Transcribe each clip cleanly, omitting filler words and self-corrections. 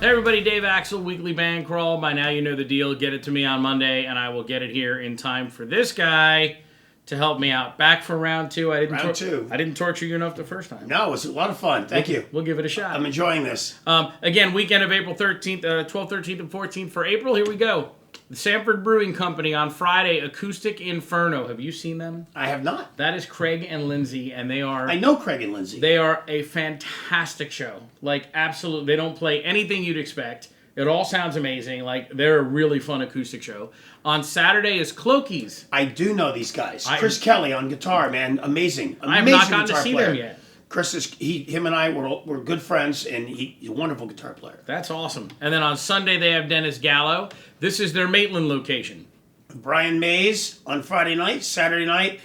Hey everybody, Dave Axel, Weekly Band Crawl. By now you know the deal. Get it to me on Monday, and I will get it here in time for this guy to help me out. Back for round two. I didn't torture you enough the first time. No, it was a lot of fun. Thank you. We'll give it a shot. I'm enjoying this. Again, weekend of April 13th, 12th, 13th, and 14th for April. Here we go. The Sanford Brewing Company on Friday, Acoustic Inferno. Have you seen them? I have not. That is Craig and Lindsay, and they are... I know Craig and Lindsay. They are a fantastic show. Like, absolutely. They don't play anything you'd expect. It all sounds amazing. Like, they're a really fun acoustic show. On Saturday is Cloakies. I do know these guys. Chris Kelly on guitar, man. Amazing. I have not gotten to see them yet. Chris is him and I were good friends, and he's a wonderful guitar player. That's awesome. And then on Sunday they have Dennis Gallo. This is their Maitland location. Brian Mays on Friday night. Saturday night,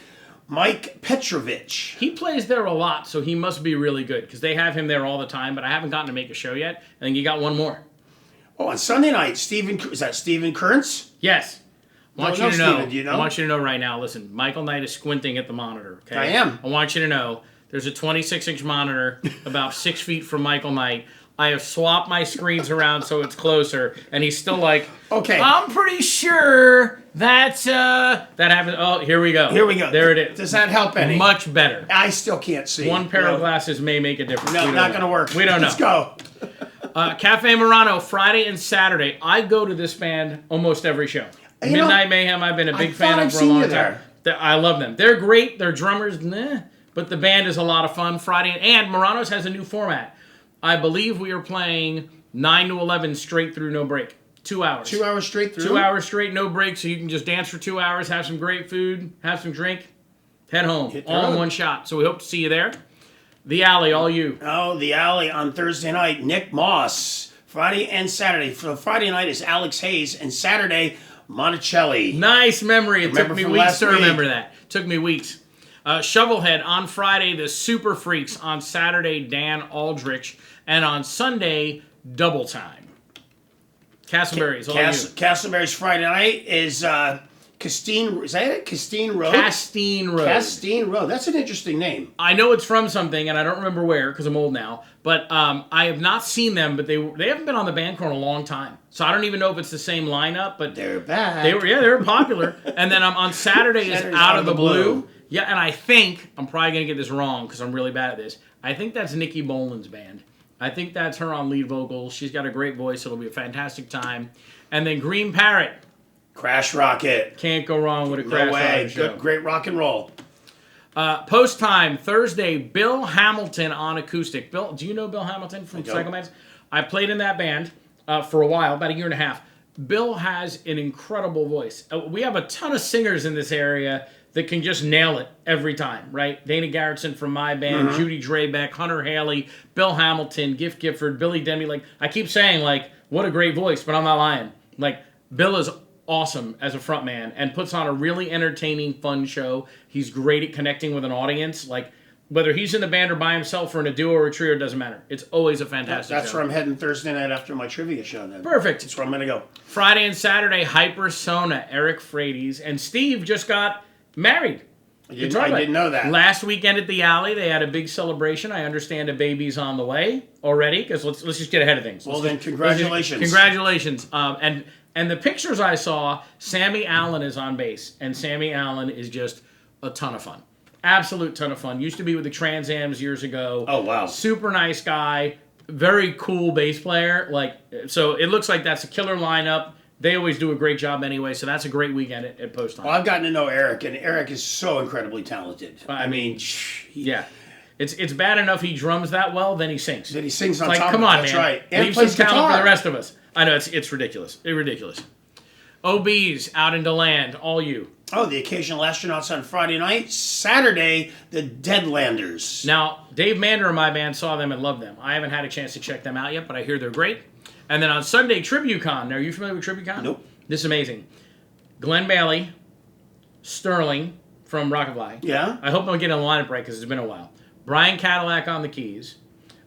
Mike Petrovich. He plays there a lot, so he must be really good because they have him there all the time. But I haven't gotten to make a show yet. I think you got one more. Oh, on Sunday night, is that Stephen Kearns? Yes. I want you to know. Steven, do you know? I want you to know right now. Listen, Michael Knight is squinting at the monitor. Okay? I am. I want you to know. There's a 26-inch monitor about 6 feet from Michael Knight. I have swapped my screens around so it's closer, and he's still like, okay, I'm pretty sure that happened. Oh, here we go. Here we go. There it is. Does that help any? Much better. I still can't see. One pair of glasses may make a difference. No, not going to work. We don't know. Let's go. Cafe Murano, Friday and Saturday. I go to this band almost every show. Midnight Mayhem, I've been a big fan of for a long time. I love them. They're great. Their drummers, but the band is a lot of fun. Friday, and Murano's has a new format. I believe we are playing 9 to 11 straight through, no break. 2 hours. 2 hours straight through? 2 hours straight, no break, so you can just dance for 2 hours, have some great food, have some drink, head home, all in one shot. So we hope to see you there. The Alley, all you. Oh, The Alley on Thursday night, Nick Moss. Friday and Saturday. So Friday night is Alex Hayes, and Saturday, Monticelli. Nice memory. It took me weeks to remember that. Took me weeks. Shovelhead on Friday, the Super Freaks. On Saturday, Dan Aldrich. And on Sunday, Double Time. Castleberry's all you. Castleberry's Friday night is Castine. Is that it? Castine Road? Castine Road. Castine Road. That's an interesting name. I know it's from something, and I don't remember where because I'm old now. But I have not seen them, but they haven't been on the band in a long time. So I don't even know if it's the same lineup, but they're back. They were popular. And then on Saturday is Out of the Blue. Yeah, and I think, I'm probably going to get this wrong because I'm really bad at this. I think that's Nikki Boland's band. I think that's her on lead vocals. She's got a great voice. It'll be a fantastic time. And then Green Parrot. Crash Rocket. Can't go wrong with a Crash Rocket show. Good, great rock and roll. Post time, Thursday, Bill Hamilton on acoustic. Bill, do you know Bill Hamilton from Psychomantis? I played in that band for a while, about a year and a half. Bill has an incredible voice. We have a ton of singers in this area that can just nail it every time, right? Dana Garrettson from my band, Judy Drabeck, Hunter Haley, Bill Hamilton, Giff Gifford, Billy Demi. Like, I keep saying, like, what a great voice, but I'm not lying. Like, Bill is awesome as a frontman and puts on a really entertaining, fun show. He's great at connecting with an audience. Like, whether he's in the band or by himself or in a duo or a trio, it doesn't matter. It's always a fantastic show. That's where I'm heading Thursday night after my trivia show then. Perfect. That's where I'm going to go. Friday and Saturday, Hypersona, Eric Frades, and Steve just got married. I didn't know that. Last weekend at the Alley, they had a big celebration. I understand a baby's on the way already, because let's just get ahead of things. Well, then, congratulations. Congratulations. And the pictures I saw, Sammy Allen is on bass, and Sammy Allen is just a ton of fun. Absolute ton of fun. Used to be with the Trans Ams years ago. Oh, wow. Super nice guy. Very cool bass player. So it looks like that's a killer lineup. They always do a great job anyway, so that's a great weekend at Post Time. Well, I've gotten to know Eric, and Eric is so incredibly talented. I mean, yeah. It's bad enough he drums that well, then he sings. Then he sings on top of it. Come on, That's man. right. And leave some talent for the rest of us. I know, it's ridiculous. It's ridiculous. OBs, Out into Land, all you. Oh, the Occasional Astronauts on Friday night. Saturday, the Deadlanders. Now, Dave Mander and my band saw them and loved them. I haven't had a chance to check them out yet, but I hear they're great. And then on Sunday, Tribucon. Now, are you familiar with Tribucon? Nope. This is amazing. Glenn Bailey, Sterling from Rocketfly. Yeah. I hope I'm getting a lineup right because it's been a while. Brian Cadillac on the keys.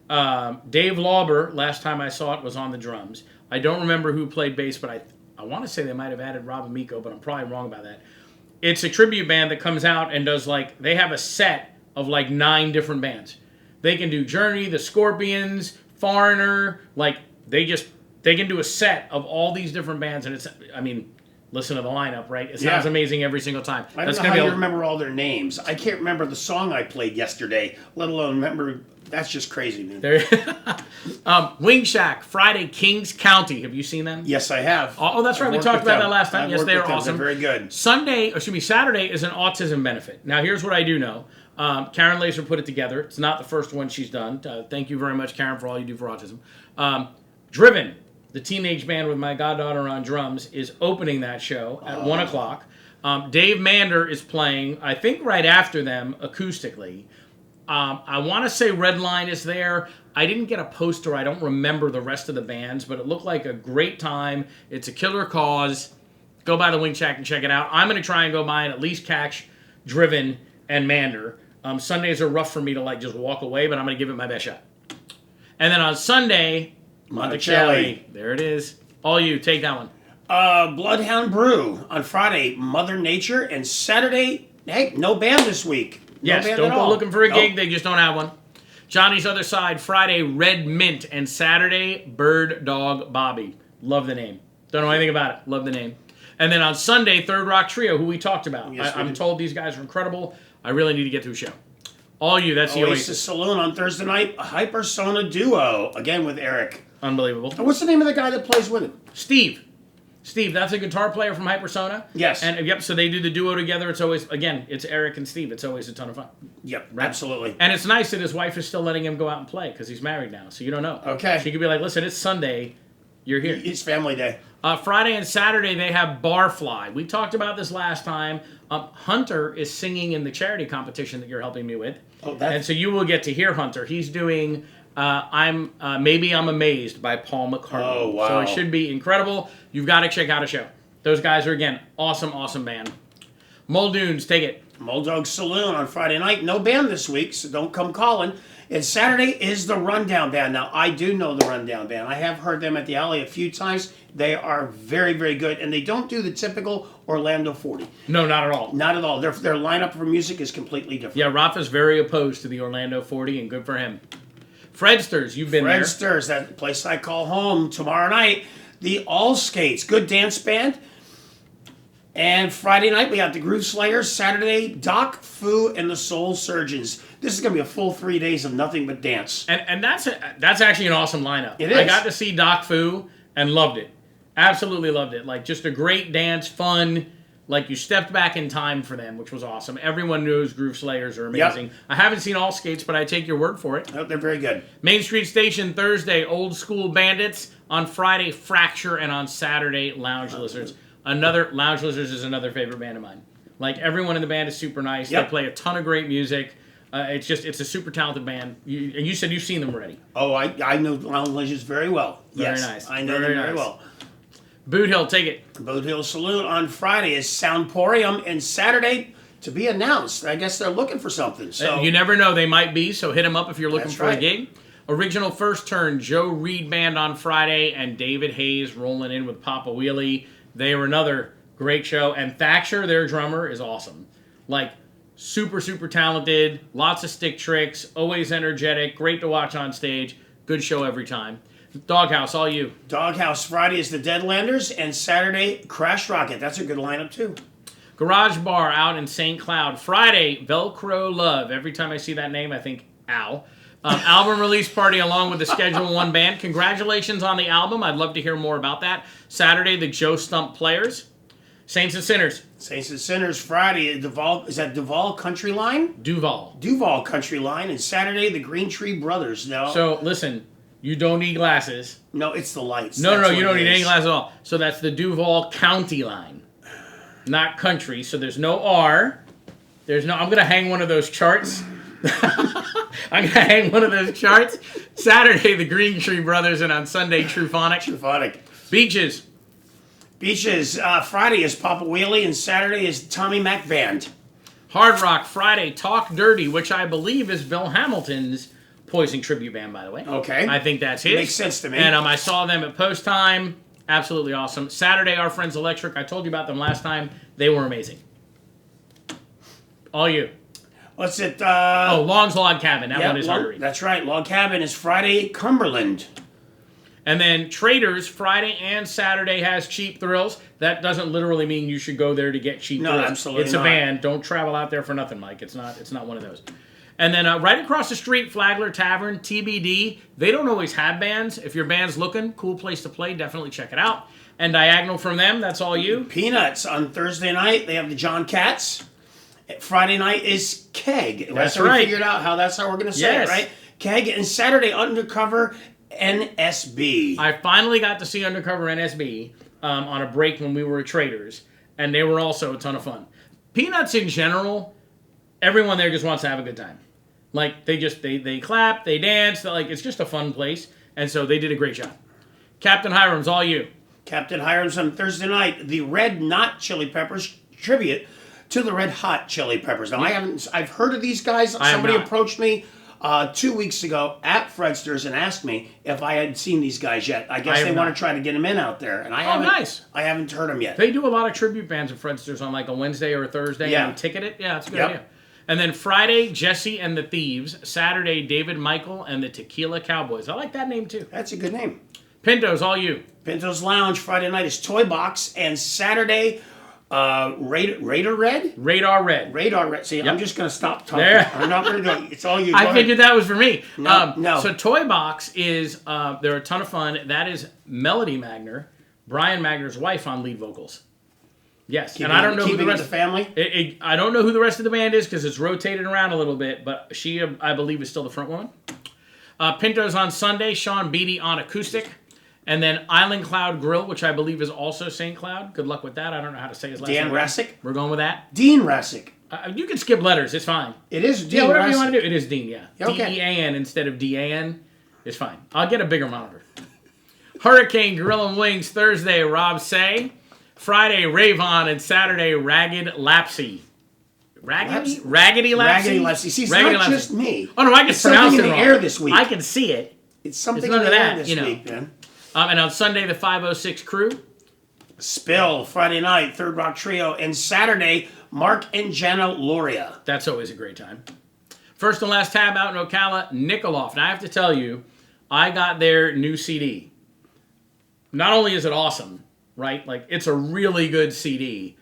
Dave Lauber, last time I saw it, was on the drums. I don't remember who played bass, but I want to say they might have added Rob Amico, but I'm probably wrong about that. It's a tribute band that comes out and does they have a set of 9 different bands. They can do Journey, The Scorpions, Foreigner, they just They can do a set of all these different bands, and it's, I mean, listen to the lineup, right? It sounds Yeah. amazing every single time. I don't know how you remember all their names. I can't remember the song I played yesterday, let alone remember. That's just crazy, man. Wing Shack, Friday, Kings County. Have you seen them? Yes, I have. Oh, that's right. We talked about that last time. Yes, they are awesome. They're very good. Saturday is an autism benefit. Now, here's what I do know. Karen Laser put it together. It's not the first one she's done. Thank you very much, Karen, for all you do for autism. Driven, the teenage band with my goddaughter on drums, is opening that show at 1 o'clock. Dave Mander is playing, I think right after them, acoustically. I want to say Redline is there. I didn't get a poster. I don't remember the rest of the bands, but it looked like a great time. It's a killer cause. Go by the Wing Shack and check it out. I'm going to try and go by and at least catch Driven and Mander. Sundays are rough for me to like just walk away, but I'm going to give it my best shot. And then on Sunday, Monticelli. There it is. All you. Take that one. Bloodhound Brew on Friday, Mother Nature, and Saturday, hey, no band this week. Yes, don't go looking for a gig. They just don't have one. Johnny's Other Side, Friday, Red Mint, and Saturday, Bird Dog Bobby. Love the name. Don't know anything about it. Love the name. And then on Sunday, Third Rock Trio, who we talked about. Yes, I'm told these guys are incredible. I really need to get to a show. All you, that's the Oasis Saloon on Thursday night, a Hypersona duo, again with Eric. Unbelievable. And what's the name of the guy that plays with him? Steve, that's a guitar player from Hypersona. Yes. And yep, so they do the duo together. It's always, again, it's Eric and Steve. It's always a ton of fun. Yep, absolutely. And it's nice that his wife is still letting him go out and play because he's married now, so you don't know. Okay. She could be like, listen, it's Sunday. You're here. It's family day. Friday and Saturday, they have Barfly. We talked about this last time. Hunter is singing in the charity competition that you're helping me with. And so you will get to hear Hunter. He's doing Maybe I'm Amazed by Paul McCartney. Oh, wow. So it should be incredible. You've got to check out a show. Those guys are, again, awesome, awesome band. Muldoons, take it. Muldog Saloon on Friday night. No band this week, so don't come calling. And Saturday is the Rundown Band. Now, I do know the Rundown Band. I have heard them at the Alley a few times. They are very, very good, and they don't do the typical Orlando 40. No, not at all. Not at all. Their lineup for music is completely different. Yeah, Rafa's very opposed to the Orlando 40, and good for him. Fredsters, you've been there. Fredsters, that place I call home, tomorrow night. The All Skates, good dance band. And Friday night, we got the Groove Slayers. Saturday, Doc, Foo, and the Soul Surgeons. This is going to be a full 3 days of nothing but dance. And that's actually an awesome lineup. It is. I got to see Doc Foo and loved it. Absolutely loved it. Like, just a great dance, fun. Like, you stepped back in time for them, which was awesome. Everyone knows Groove Slayers are amazing. Yep. I haven't seen All Skates, but I take your word for it. Oh, they're very good. Main Street Station, Thursday, Old School Bandits. On Friday, Fracture. And on Saturday, Lounge Lizards. Lounge Lizards is another favorite band of mine. Like, everyone in the band is super nice. Yep. They play a ton of great music. It's a super talented band. And you said you've seen them already. Oh, I know Lounge Lizards very well. Very nice. I know them very well. Boot Hill, take it. Boot Hill Saloon on Friday is Soundporium, and Saturday to be announced. I guess they're looking for something. So you never know, they might be. So hit them up if you're looking for a gig. Original First Turn, Joe Reed Band on Friday, and David Hayes rolling in with Papa Wheelie. They were another great show, and Thatcher, their drummer, is awesome. Like, super, super talented, lots of stick tricks, always energetic, great to watch on stage. Good show every time. Doghouse, all you. Doghouse, Friday is the Deadlanders, and Saturday, Crash Rocket. That's a good lineup, too. Garage Bar out in St. Cloud. Friday, Velcro Love. Every time I see that name, I think, ow. Album release party along with the Schedule 1 band. Congratulations on the album. I'd love to hear more about that. Saturday, the Joe Stump Players. Saints and Sinners. Saints and Sinners, Friday, Duval. Is that Duval Country Line? Duval. Duval Country Line. And Saturday, the Green Tree Brothers. No. So, listen, you don't need glasses. No, it's the lights. No, you don't need any glasses at all. So that's the Duval County Line. Not country. So there's no R. I'm going to hang one of those charts. Saturday, the Green Tree Brothers, and on Sunday, Truphonic. Beaches. Friday is Papa Wheelie, and Saturday is Tommy Mac Band. Hard Rock, Friday, Talk Dirty, which I believe is Bill Hamilton's Poison tribute band, by the way. Okay. I think that's his. Makes sense to me. And I saw them at Post Time. Absolutely awesome. Saturday, Our Friends Electric. I told you about them last time. They were amazing. All you. What's it? Long's Log Cabin. That one is hard to read. That's right. Log Cabin is Friday, Cumberland. And then Traders, Friday and Saturday has cheap thrills. That doesn't literally mean you should go there to get cheap No, thrills. absolutely It's not. a band. Don't travel out there for nothing, Mike. It's not one of those. And then right across the street, Flagler Tavern, TBD. They don't always have bands. If your band's looking, cool place to play. Definitely check it out. And diagonal from them, that's all you. Peanuts on Thursday night. They have the John Cats. Friday night is Keg. That's how right. We figured out how that's how we're going to say Yes. it, right? Keg. And Saturday, Undercover NSB. I finally got to see Undercover NSB on a break when we were at Traders, and they were also a ton of fun. Peanuts in general, everyone there just wants to have a good time. Like they clap, they dance, like it's just a fun place, and so they did a great job. Captain Hiram's all you. Captain Hiram's on Thursday night. The Red Hot Chili Peppers tribute to the Red Hot Chili Peppers. Now I've heard of these guys. Somebody not. approached me 2 weeks ago at Fredster's and asked me if I had seen these guys yet. I guess I they have want not. to try to get them in out there, and I nice. haven't heard them yet. They do a lot of tribute bands at Fredster's on like a Wednesday or a Thursday, Yeah. and they ticket it. Yeah, that's a good Yep. idea. And then Friday, Jesse and the Thieves. Saturday, David Michael and the Tequila Cowboys. I like that name too. That's a good name. Pinto's all you. Pinto's Lounge Friday night is Toy Box, and Saturday, Radar Red. Radar Red. Radar Red. See, I'm just going to stop talking. There. I'm not going to go. It's all you. Go I ahead. figured that was for me. No. So Toy Box is, they're a ton of fun. That is Melody Magner, Brian Magner's wife on lead vocals. Yes, and I don't know who the Keeping it rest. the family. I don't know who the rest of the band is because it's rotated around a little bit, but she, I believe, is still the front woman. Pinto's on Sunday, Sean Beatty on acoustic, and then Island Cloud Grill, which I believe is also St. Cloud. Good luck with that. I don't know how to say his last Dan name. Rassick. We're going with that. Dean Rassick. You can skip letters. It's fine. It is Dean Yeah, whatever Rassick. you want to do. It is Dean, yeah. Okay. D-E-A-N instead of D-A-N. It's fine. I'll get a bigger monitor. Hurricane Grill and Wings Thursday, Rob Say. Friday, Ravon, and Saturday, Ragged Lapsy. Raggedy? Raggedy Lapsy? Raggedy Lapsy. See, it's Raggedy not Lapsy. just me. Oh, no, I can It's pronounce something it in the wrong. air this week. I can see it. It's something It's in none the of air that, this you know. week, man. And on Sunday, the 506 Crew. Spill Friday night, Third Rock Trio, and Saturday, Mark and Jenna Loria. That's always a great time. First and last tab out in Ocala, Nikoloff. Now, I have to tell you, I got their new CD. Not only is it awesome, right? Like, it's a really good CD.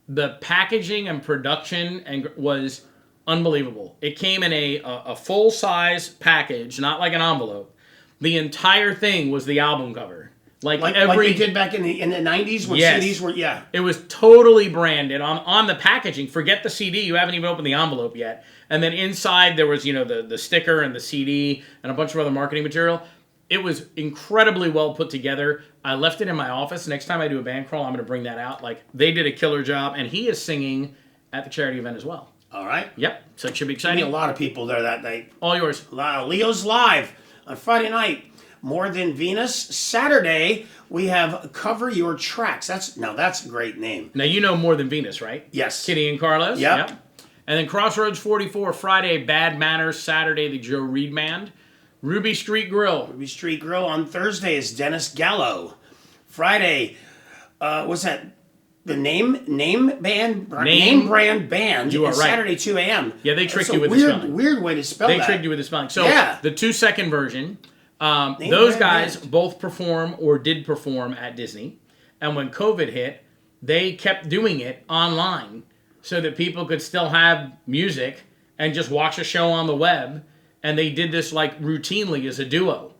The packaging and production was unbelievable. It came in a full-size package, not like an envelope. The entire thing was the album cover. Like they did back in the 90s when Yes. CDs were, yeah. It was totally branded on the packaging. Forget the CD. You haven't even opened the envelope yet. And then inside there was, the sticker and the CD and a bunch of other marketing material. It was incredibly well put together. I left it in my office. Next time I do a band crawl, I'm going to bring that out. Like, they did a killer job. And he is singing at the charity event as well. All right. Yep. So it should be I exciting. mean, a lot of people there that night. All yours. Leo's Live on Friday night. More Than Venus. Saturday, we have Cover Your Tracks. That's a great name. Now, you know More Than Venus, right? Yes. Kitty and Carlos. Yep. And then Crossroads 44, Friday, Bad Manners. Saturday, the Joe Reed Band. Ruby Street Grill. Ruby Street Grill on Thursday is Dennis Gallo. Friday, what's that? The name brand band. You are and right. Saturday 2 a.m. Yeah, they tricked That's you a with the weird, spelling. weird way to spell They that. tricked you with the spelling. So Yeah. the 2-second version, those brand guys band. both perform or did perform at Disney. And when COVID hit, they kept doing it online so that people could still have music and just watch a show on the web. And they did this like routinely as a duo.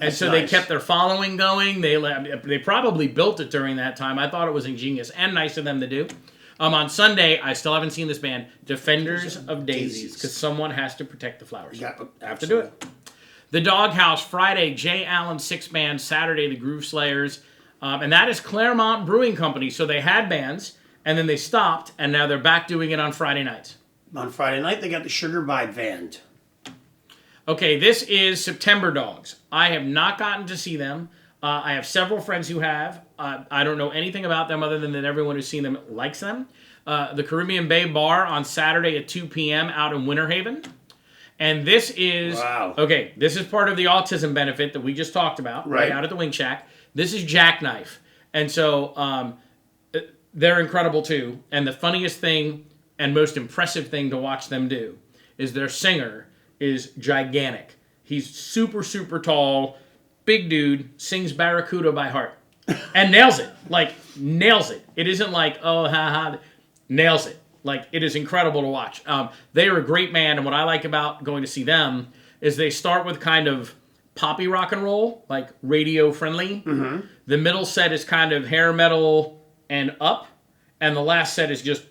And so they nice. kept their following going. They probably built it during that time. I thought it was ingenious and nice of them to do. On Sunday, I still haven't seen this band, Defenders of Daisies, because someone has to protect the flowers. Yeah, Have to do it. The Doghouse, Friday, Jay Allen Six Band, Saturday, the Groove Slayers. And that is Claremont Brewing Company. So they had bands, and then they stopped, and now they're back doing it on Friday nights. On Friday night, they got the Sugar Vibe Band. Okay, this is September Dogs. I have not gotten to see them. I have several friends who have. I don't know anything about them other than that everyone who's seen them likes them. The Caribbean Bay Bar on Saturday at 2 p.m. out in Winter Haven. And this is... Wow. Okay, this is part of the autism benefit that we just talked about, right out at the Wing Shack. This is Jackknife. And so they're incredible too. And the funniest thing and most impressive thing to watch them do is their singer is gigantic. He's super, super tall, big dude, sings Barracuda by heart. And nails it. Like, nails it. It isn't like, oh, ha. Nails it. Like, it is incredible to watch. They are a great band, and what I like about going to see them is they start with kind of poppy rock and roll, like radio friendly. Mm-hmm. The middle set is kind of hair metal and up, and the last set is just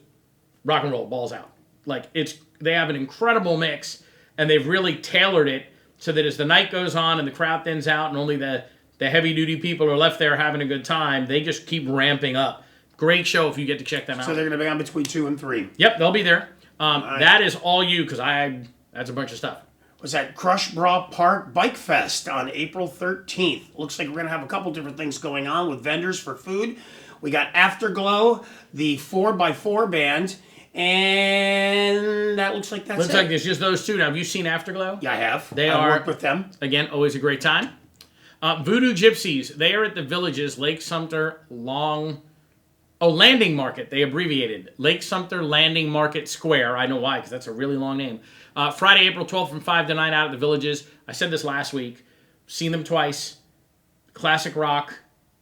rock and roll, balls out. Like, they have an incredible mix, and they've really tailored it so that as the night goes on and the crowd thins out and only the heavy-duty people are left there having a good time, they just keep ramping up. Great show if you get to check them out. So they're going to be on between 2 and 3. Yep, they'll be there. That is all you, because that's a bunch of stuff. Was at Crush Bra Park Bike Fest on April 13th. Looks like we're going to have a couple different things going on with vendors for food. We got Afterglow, the 4x4 band, and that looks like that's Looks like it's just those two. Now, have you seen Afterglow? Yeah, I have. I've worked with them. Again, always a great time. Voodoo Gypsies, they are at the Villages, Lake Sumter Landing Market. They abbreviated. Lake Sumter Landing Market Square. I know why, because that's a really long name. Friday, April 12th from 5 to 9 out at the Villages. I said this last week. Seen them twice. Classic rock.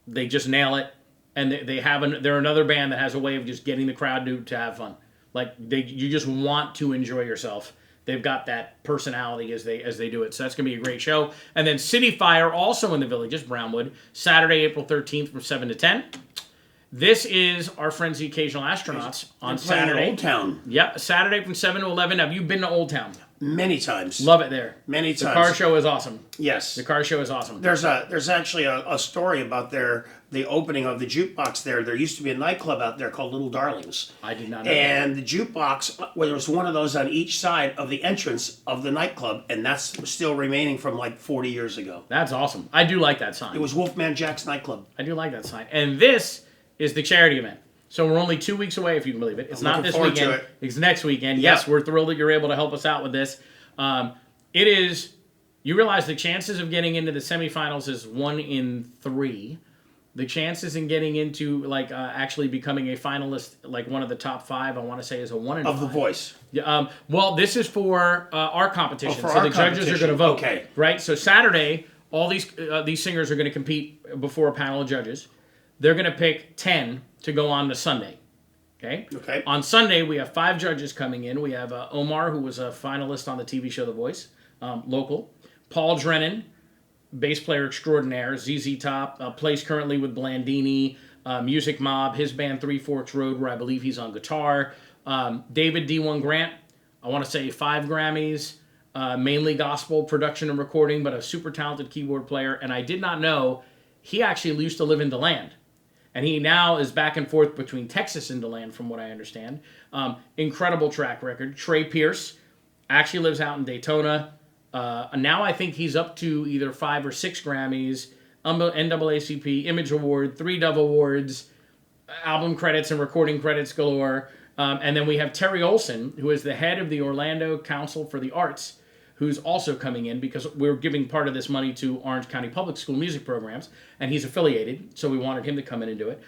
They just nail it. And they're another band that has a way of just getting the crowd to have fun. Like, you just want to enjoy yourself. They've got that personality as they do it. So that's going to be a great show. And then City Fire, also in the Villages, Brownwood, Saturday, April 13th from 7 to 10. This is our friends, the Occasional Astronauts, on Saturday. Old Town. Yep, Saturday from 7 to 11. Have you been to Old Town? Many times. Love it there. Many times. The car show is awesome. Yes. The car show is awesome. There's actually a story about the opening of the jukebox there. There used to be a nightclub out there called Little Darlings. I did not know And the jukebox, well, there was one of those on each side of the entrance of the nightclub, and that's still remaining from like 40 years ago. That's awesome. I do like that sign. It was Wolfman Jack's nightclub. I do like that sign. And this is the charity event. So we're only 2 weeks away, if you can believe it. It's not this weekend. It's next weekend. Yep. Yes, we're thrilled that you're able to help us out with this. It is, you realize the chances of getting into the semifinals is 1 in 3. The chances in getting into, like, actually becoming a finalist, like one of the top 5, I want to say is a 1 in 5. Of The Voice. Yeah, well, this is for our competition. For so our the judges are going to vote. Okay. Right? So Saturday, all these singers are going to compete before a panel of judges. They're going to pick 10 to go on to Sunday. Okay? Okay. On Sunday, we have 5 judges coming in. We have Omar, who was a finalist on the TV show The Voice, local. Paul Drennan, bass player extraordinaire. ZZ Top, plays currently with Blandini. Music Mob, his band Three Forks Road, where I believe he's on guitar. David D1 Grant, I want to say 5 Grammys. Mainly gospel production and recording, but a super talented keyboard player. And I did not know he actually used to live in DeLand. And he now is back and forth between Texas and DeLand, from what I understand. Incredible track record. Trey Pierce actually lives out in Daytona. Now I think he's up to either 5 or 6 Grammys, NAACP, Image Award, 3 Dove Awards, album credits and recording credits galore. And then we have Terry Olson, who is the head of the Orlando Council for the Arts, who's also coming in because we're giving part of this money to Orange County Public School music programs, and he's affiliated, so we wanted him to come in and do it.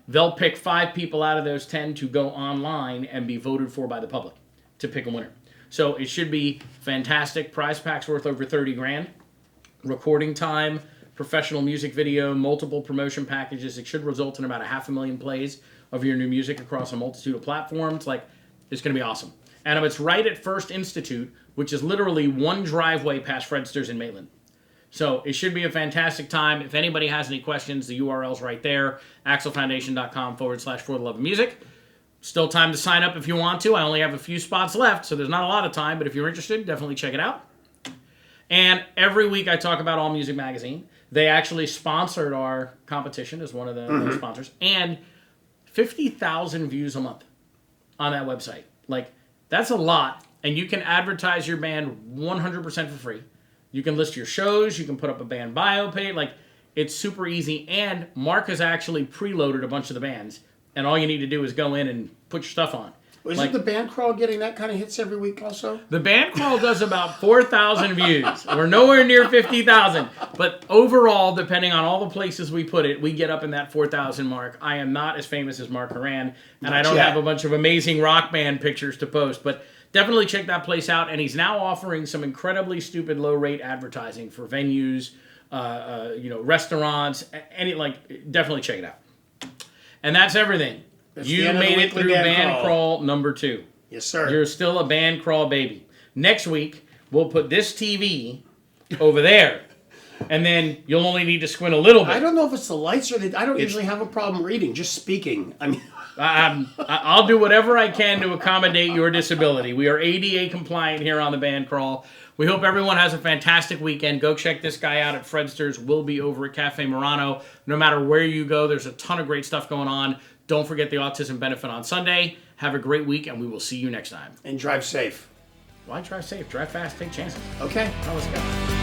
They'll pick 5 people out of those 10 to go online and be voted for by the public to pick a winner. So it should be fantastic. Prize pack's worth over 30 grand. Recording time, professional music video, multiple promotion packages. It should result in about 500,000 plays of your new music across a multitude of platforms. Like, it's going to be awesome. And it's right at First Institute, which is literally 1 driveway past Fredster's in Maitland. So it should be a fantastic time. If anybody has any questions, the URL's right there, axelfoundation.com/for the love of music. Still time to sign up if you want to. I only have a few spots left, so there's not a lot of time, but if you're interested, definitely check it out. And every week I talk about All Music Magazine. They actually sponsored our competition as one of the sponsors. And 50,000 views a month on that website. Like, that's a lot. And you can advertise your band 100% for free. You can list your shows. You can put up a band bio page. Like, it's super easy. And Mark has actually preloaded a bunch of the bands. And all you need to do is go in and put your stuff on. Isn't the band crawl getting that kind of hits every week also? The band crawl does about 4,000 views. We're nowhere near 50,000. But overall, depending on all the places we put it, we get up in that 4,000 mark. I am not as famous as Mark Horan, and I don't have a bunch of amazing rock band pictures to post. But definitely check that place out. And he's now offering some incredibly stupid low-rate advertising for venues, restaurants, definitely check it out. And that's everything. That's the You end of the made it weekly through band band crawl. crawl number 2. Yes, sir. You're still a band crawl baby. Next week, we'll put this TV over there, and then you'll only need to squint a little bit. I don't know if it's the lights or I don't usually have a problem reading, just speaking. I mean, I'll do whatever I can to accommodate your disability. We are ADA compliant here on the Band Crawl. We hope everyone has a fantastic weekend. Go check this guy out at Fredster's. We'll be over at Cafe Murano. No matter where you go, there's a ton of great stuff going on. Don't forget the Autism Benefit on Sunday. Have a great week, and we will see you next time. and drive safe. Why drive safe? Drive fast. Take chances. Okay. Now let's go.